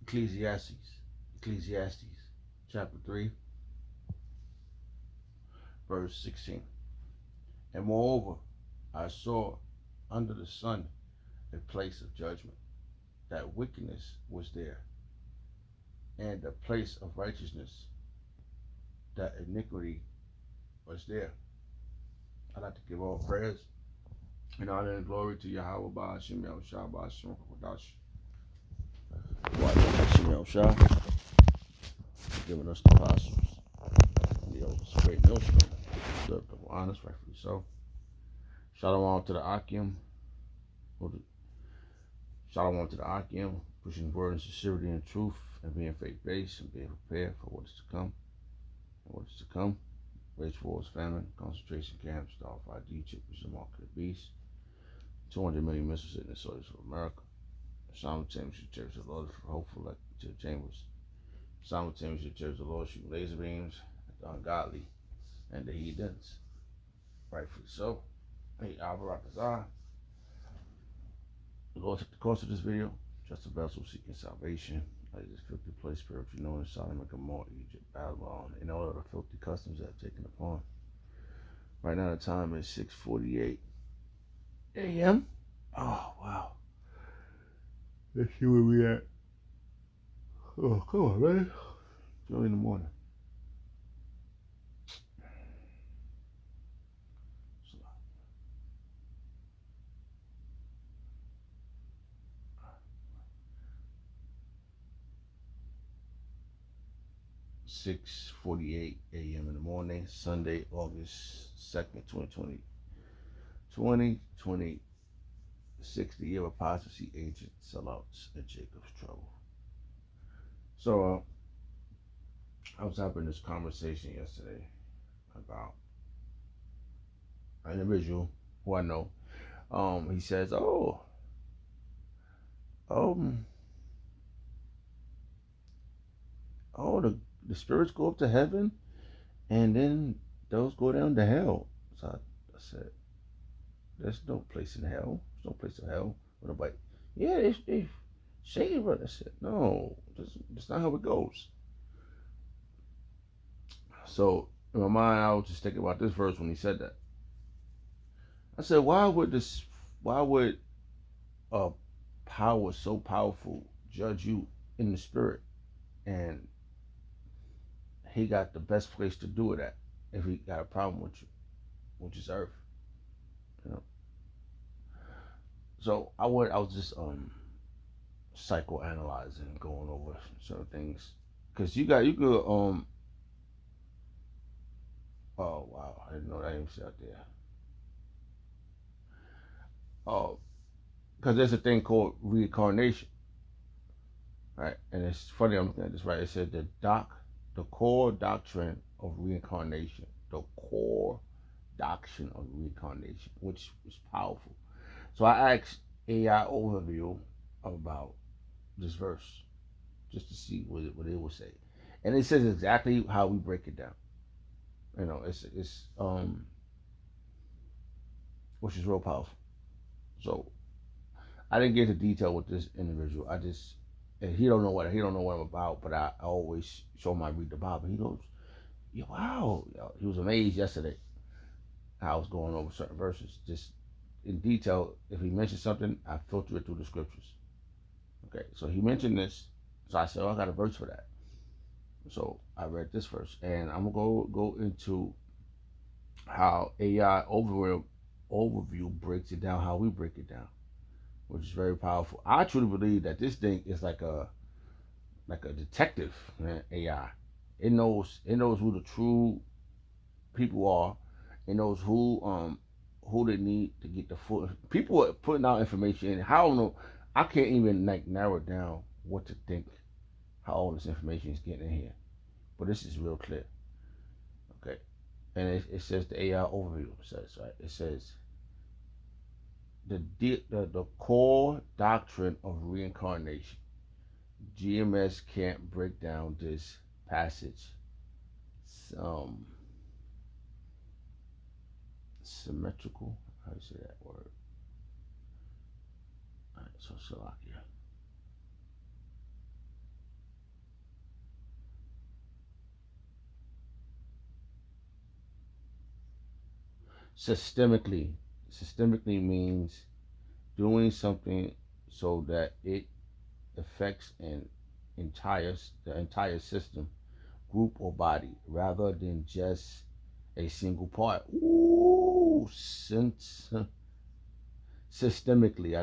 Ecclesiastes, chapter 3, verse 16. And moreover, I saw under the sun a place of judgment, that wickedness was there, and a place of righteousness, that iniquity was there. I'd like to give all prayers and honor and glory to Yahweh Ba'ashim Yahushua Ba'ashim Kodash. Ba'ashim Yahushua, giving us the apostles, the oldest great millstone, deserved of honest, rightfully so. Shalom to the Akim, Shalom to the Akim, pushing word in sincerity and truth, and being faith-based, and being prepared for what is to come. And what is to come, wage wars, famine, concentration camps, Starfire Egypt, which is the mark of the beast, 200 million missiles hitting the soils of America, simultaneously church of the Lord for hopeful like to the chambers, simultaneously church of the Lord shooting laser beams at the ungodly and the heathens, rightfully so. Hey, Albarakazah. The Lord took the course of this video, just a vessel seeking salvation. Like this filthy place, spiritually known as Sodom and Gomorrah, Egypt, Babylon, and all of the filthy customs that have taken upon. Right now the time is 6:48 a.m. Oh, wow. Let's see where we at. Oh, come on, man. It's early in the morning. 6:48 a.m. in the morning, Sunday, August 2nd, 2020. 2026, the year of apostasy, ancient sellouts, and Jacob's trouble. So, I was having this conversation yesterday about an individual who I know. He says, the spirits go up to heaven, and then those go down to hell. So I said, there's no place in hell. There's no place in hell. But I'm like, yeah, they say it, but I said, no, that's not how it goes. So in my mind, I was just thinking about this verse when he said that. I said, why would a power so powerful judge you in the spirit, and he got the best place to do it at if he got a problem with you, which is earth, you know? So I was just psychoanalyzing, going over certain things, because you could oh wow, I didn't know that even out there. Oh, because there's a thing called reincarnation, right? And it's funny, I'm looking at this right. It said the core doctrine of reincarnation, the core doctrine of reincarnation, which is powerful. So I asked AI overview about this verse just to see what it would say, and it says exactly how we break it down. You know, it's which is real powerful. So I didn't get into detail with this individual. And he don't know what I'm about, but I always show him I read the Bible. He goes, yeah, wow. He was amazed yesterday how I was going over certain verses. Just in detail, if he mentioned something, I filter it through the scriptures. Okay, so he mentioned this. So I said, I got a verse for that. So I read this verse. And I'm going to go into how AI overview breaks it down, how we break it down, which is very powerful. I truly believe that this thing is like a detective, man, AI. It knows who the true people are. It knows who they need to get the full. People are putting out information, and I don't know. I can't even like narrow down what to think. How all this information is getting in here, but this is real clear. Okay, and it says the AI overview says, right. It says the core doctrine of reincarnation. GMS can't break down this passage symmetrical. How do you say that word? All right, so Salakia. Systemically. Systemically means doing something so that it affects the entire system, group, or body, rather than just a single part. Ooh, systemically. I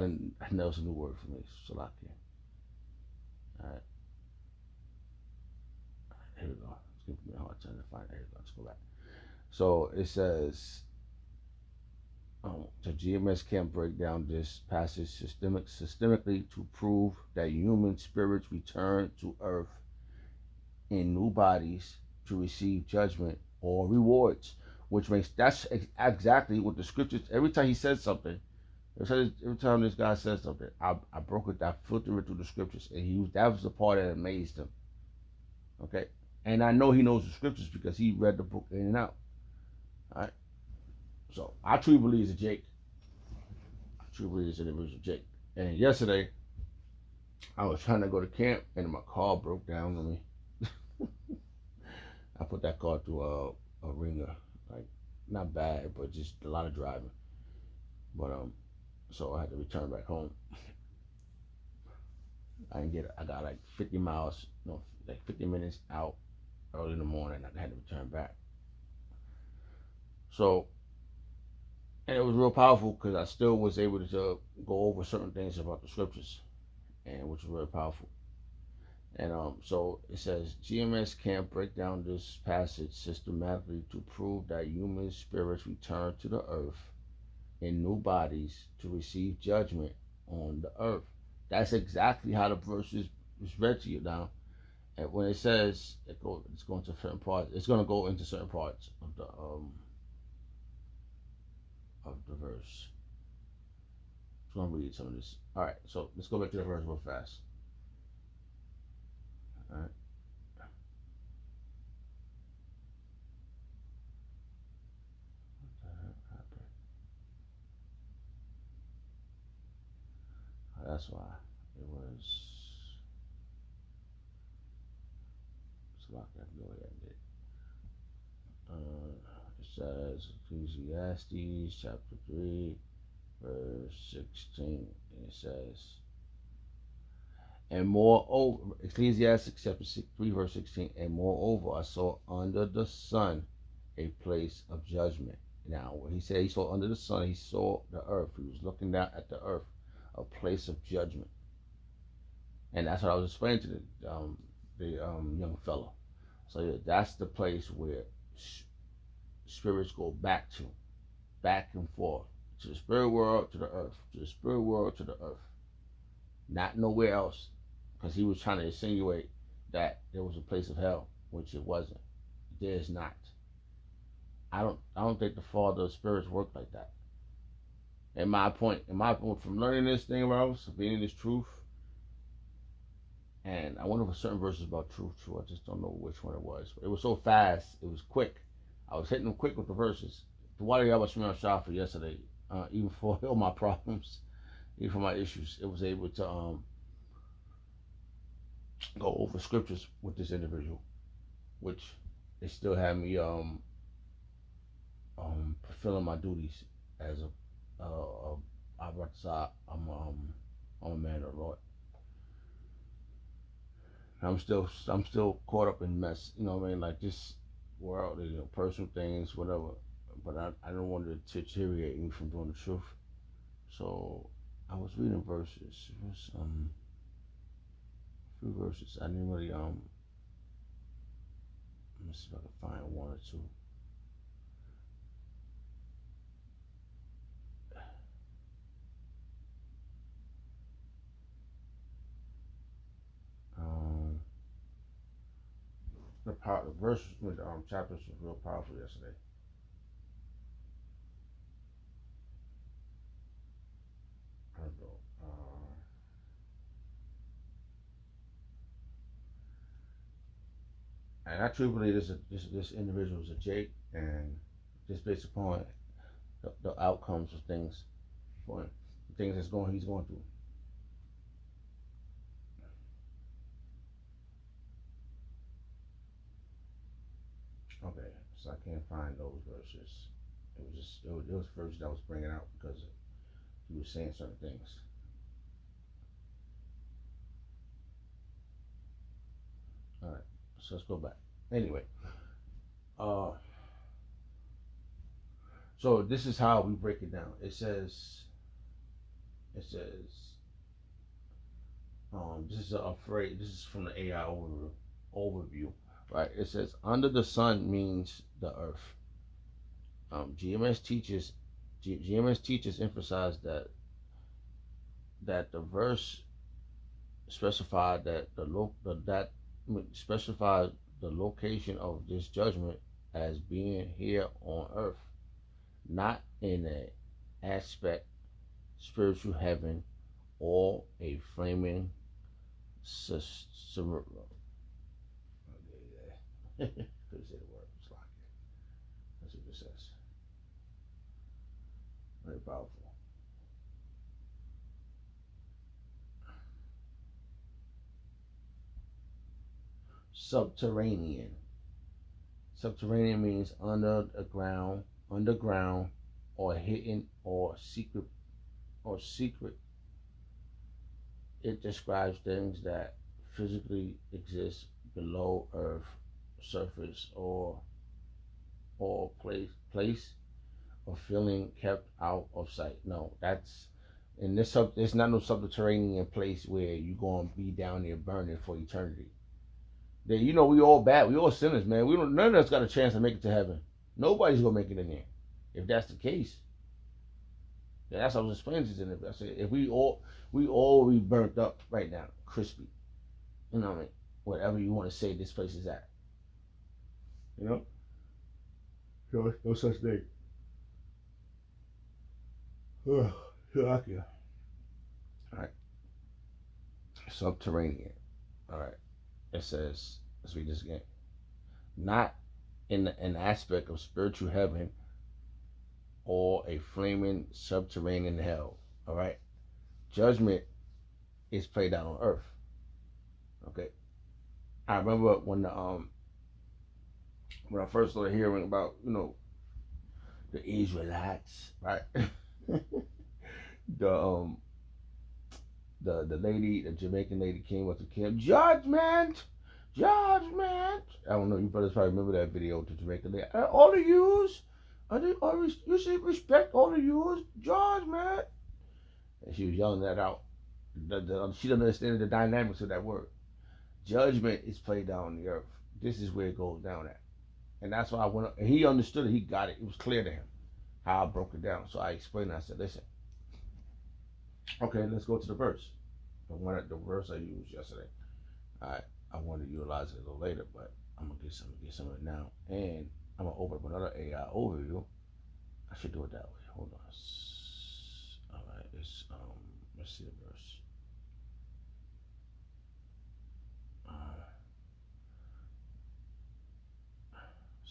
know it's a new word for me. Salakia. All right, here we go. It's giving me a hard time to find it. Here we go. Let's go back. So it says, the GMS can't break down this passage systemically to prove that human spirits return to Earth in new bodies to receive judgment or rewards, which makes that's exactly what the scriptures. Every time he says something, every time this guy says something, I broke it, I filtered it through the scriptures, and that was the part that amazed him. Okay, and I know he knows the scriptures because he read the book in and out. All right, so I truly believe it's a Jake. I truly believe it's an individual Jake. And yesterday, I was trying to go to camp, and my car broke down on me. I put that car through a ringer, like not bad, but just a lot of driving. But so I had to return back home. I didn't get it. I got like 50 miles, no, like 50 minutes out early in the morning. I had to return back. So, and it was real powerful because I still was able to go over certain things about the scriptures, and which was very powerful. And so it says GMS can't break down this passage systematically to prove that human spirits return to the earth in new bodies to receive judgment on the earth. That's exactly how the verse is read to you now. And when it says it's going to certain parts, it's going to go into certain parts of the verse. I'm going to read some of this. All right, so let's go back to the verse real fast. All right. That's why it was. It's like that. No, it says Ecclesiastes chapter 3, verse 16. It says, and moreover, Ecclesiastes chapter 3, verse 16, and moreover, I saw under the sun a place of judgment. Now, when he said he saw under the sun, he saw the earth. He was looking down at the earth, a place of judgment. And that's what I was explaining to the young fellow. So yeah, that's the place where spirits go back and forth, to the spirit world, to the earth, to the spirit world, to the earth. Not nowhere else, because he was trying to insinuate that there was a place of hell, which it wasn't. There is not. I don't think the Father of spirits work like that. In my point, from learning this thing about being in this truth, and I wonder if certain verses about truth too. I just don't know which one it was. But it was so fast, it was quick. I was hitting them quick with the verses. The water I was Shemar Shafa yesterday, even for all my problems, even for my issues, it was able to go over scriptures with this individual, which it still had me fulfilling my duties as I'm a man of the Lord. I'm still caught up in mess. You know what I mean? Like this world, personal things, whatever. But I don't want it to deteriorate me from doing the truth. So I was reading verses. It was a few verses. I didn't really let me see if I can find one or two. The verses with chapters was real powerful yesterday. I don't know. And I truly believe this individual is a Jake, and just based upon the outcomes of things for him, the things he's going through. Okay, so I can't find those verses. It was first that I was bringing out because he was saying certain things. All right, so let's go back. Anyway, uh, so this is how we break it down. It says this is a phrase. This is from the AI overview, right? It says under the sun means the earth. GMS teaches GMS teachers emphasize that the verse specified that that specifies the location of this judgment as being here on earth, not in an aspect spiritual heaven or a flaming could say the word. It's like that's what it says. Very powerful. Subterranean. Subterranean means underground, or hidden or secret. It describes things that physically exist below Earth surface or place or feeling kept out of sight. No, that's in this sub. It's not no subterranean place where you gonna be down there burning for eternity. That we all bad. We all sinners, man. We don't. None of us got a chance to make it to heaven. Nobody's gonna make it in there. If that's the case, yeah, that's what I was explaining to them. I said if we all be burnt up right now, crispy. You know what I mean? Whatever you want to say, this place is at. You know, no such thing. Ugh, Slovakia. All right, subterranean. All right, it says. Let's read this again. Not in an aspect of spiritual heaven or a flaming subterranean hell. All right, judgment is played out on earth. Okay, I remember when I first started hearing about the Israelites, right? the the lady, the Jamaican lady came up to Kim, judgment, judgment. I don't know, you brothers probably remember that video to Jamaican lady. All of yous, you should respect all of yous, judgment. And she was yelling that out. She doesn't understand the dynamics of that word. Judgment is played down on the earth. This is where it goes down at. And that's why I went up, and he understood it. He got it. It was clear to him how I broke it down. So I explained it. I said, listen, okay, let's go to the verse. The verse I used yesterday. I wanted to utilize it a little later, but I'm gonna get some of it now. And I'm gonna open up another AI overview. I should do it that way. Hold on. All right, let's see the verse.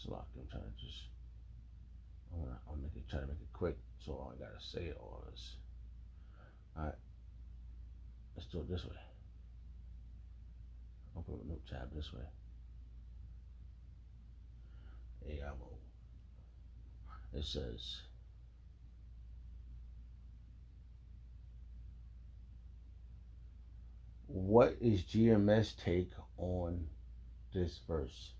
Slock, I'm trying to just I'll try to make it quick so all I gotta say all this. Alright, let's do it this way. Open a new tab this way. AI mode. It says what is GMS take on this verse?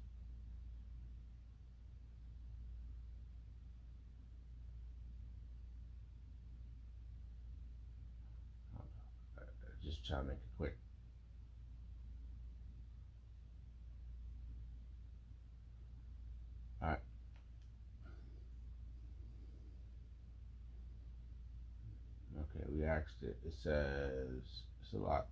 Just try to make it quick. All right. Okay, we asked it. It says it's a lot.